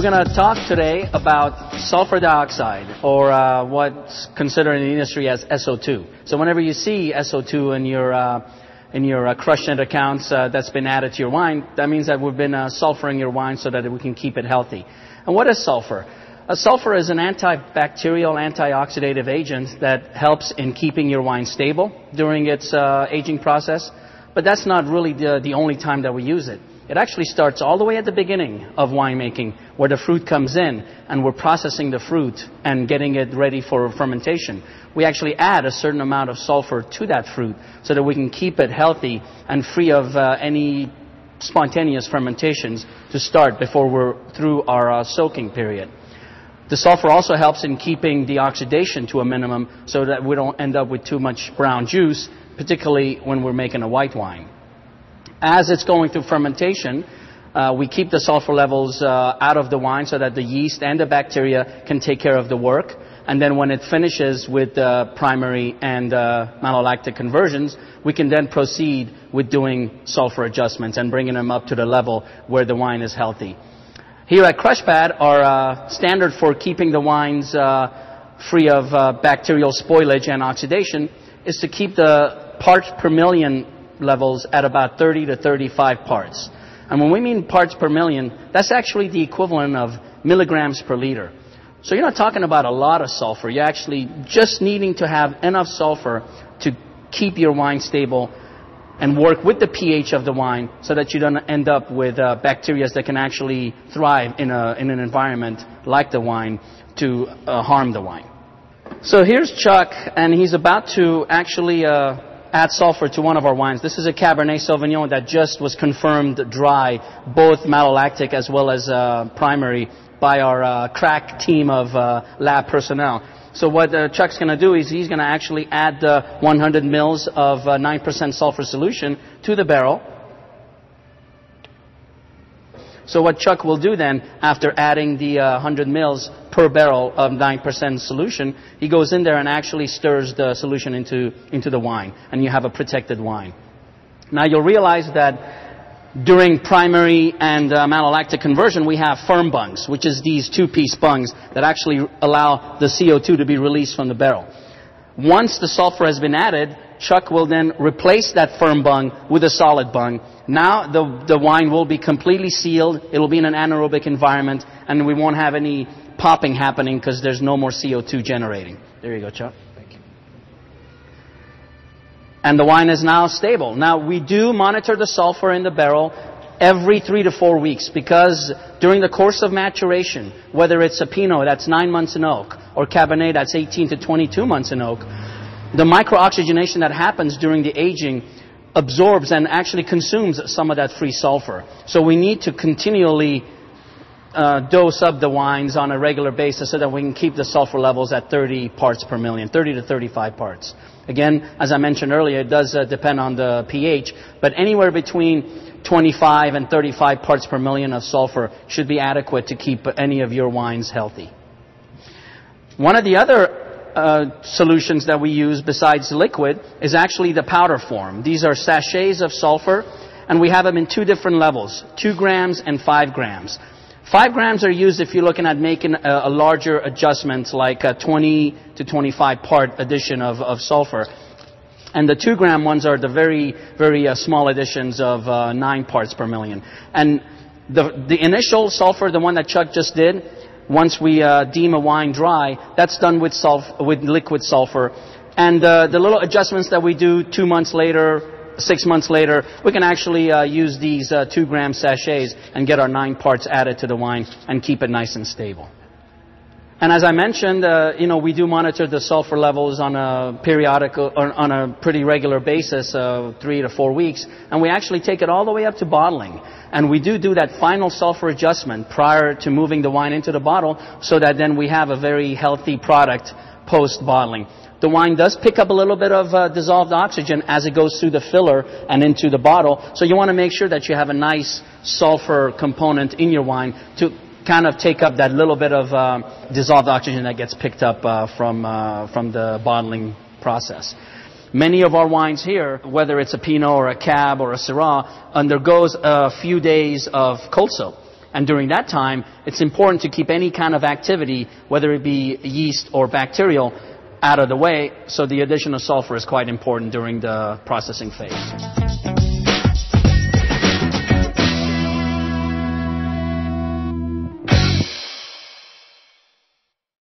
We're going to talk today about sulfur dioxide, or what's considered in the industry as SO2. So whenever you see SO2 in your crush net accounts that's been added to your wine, that means that we've been sulfuring your wine so that we can keep it healthy. And what is sulfur? Sulfur is an antibacterial, antioxidative agent that helps in keeping your wine stable during its aging process. But that's not really the only time that we use it. It actually starts all the way at the beginning of winemaking, where the fruit comes in and we're processing the fruit and getting it ready for fermentation. We actually add a certain amount of sulfur to that fruit so that we can keep it healthy and free of any spontaneous fermentations to start before we're through our soaking period. The sulfur also helps in keeping the oxidation to a minimum so that we don't end up with too much brown juice, particularly when we're making a white wine. As it's going through fermentation, we keep the sulfur levels out of the wine so that the yeast and the bacteria can take care of the work. And then when it finishes with primary and malolactic conversions, we can then proceed with doing sulfur adjustments and bringing them up to the level where the wine is healthy. Here at CrushPad, our standard for keeping the wines free of bacterial spoilage and oxidation is to keep the parts per million levels at about 30 to 35 parts. And when we mean parts per million, that's actually the equivalent of milligrams per liter. So you're not talking about a lot of sulfur. You're actually just needing to have enough sulfur to keep your wine stable and work with the pH of the wine so that you don't end up with bacteria that can actually thrive in an environment like the wine to harm the wine. So here's Chuck, and he's about to actually add sulfur to one of our wines. This is a Cabernet Sauvignon that just was confirmed dry, both malolactic as well as primary, by our crack team of lab personnel. So what Chuck's going to do is he's going to actually add 100 mils of 9% sulfur solution to the barrel. So what Chuck will do then, after adding the 100 mils per barrel of 9% solution, he goes in there and actually stirs the solution into the wine, and you have a protected wine. Now you'll realize that during primary and malolactic conversion, we have firm bungs, which is these two-piece bungs that actually allow the CO2 to be released from the barrel. Once the sulfur has been added, Chuck will then replace that firm bung with a solid bung. Now the wine will be completely sealed, it will be in an anaerobic environment, and we won't have any popping happening because there's no more CO2 generating. There you go, Chuck. Thank you. And the wine is now stable. Now we do monitor the sulfur in the barrel every 3 to 4 weeks, because during the course of maturation, whether it's a Pinot that's 9 months in oak or Cabernet that's 18 to 22 months in oak, the microoxygenation that happens during the aging absorbs and actually consumes some of that free sulfur. So we need to continually dose up the wines on a regular basis so that we can keep the sulfur levels at 30 parts per million, 30 to 35 parts. Again, as I mentioned earlier, it does depend on the pH, but anywhere between 25 and 35 parts per million of sulfur should be adequate to keep any of your wines healthy. One of the other solutions that we use besides liquid is actually the powder form. These are sachets of sulfur, and we have them in two different levels, 2 grams and 5 grams. 5 grams are used if you're looking at making a larger adjustment, like a 20 to 25 part addition of sulfur. And the 2 gram ones are the very, very small additions of 9 parts per million. And the initial sulfur, the one that Chuck just did, once we deem a wine dry, that's done with liquid sulfur. And the little adjustments that we do 2 months later, 6 months later, we can actually use these 2 gram sachets and get our 9 parts added to the wine and keep it nice and stable. And as I mentioned, we do monitor the sulfur levels on a periodical, or on a pretty regular basis, 3 to 4 weeks, and we actually take it all the way up to bottling. And we do that final sulfur adjustment prior to moving the wine into the bottle, so that then we have a very healthy product post-bottling. The wine does pick up a little bit of dissolved oxygen as it goes through the filler and into the bottle, so you want to make sure that you have a nice sulfur component in your wine to kind of take up that little bit of dissolved oxygen that gets picked up from the bottling process. Many of our wines here, whether it's a Pinot or a Cab or a Syrah, undergoes a few days of cold soak. And during that time, it's important to keep any kind of activity, whether it be yeast or bacterial, out of the way. So the addition of sulfur is quite important during the processing phase.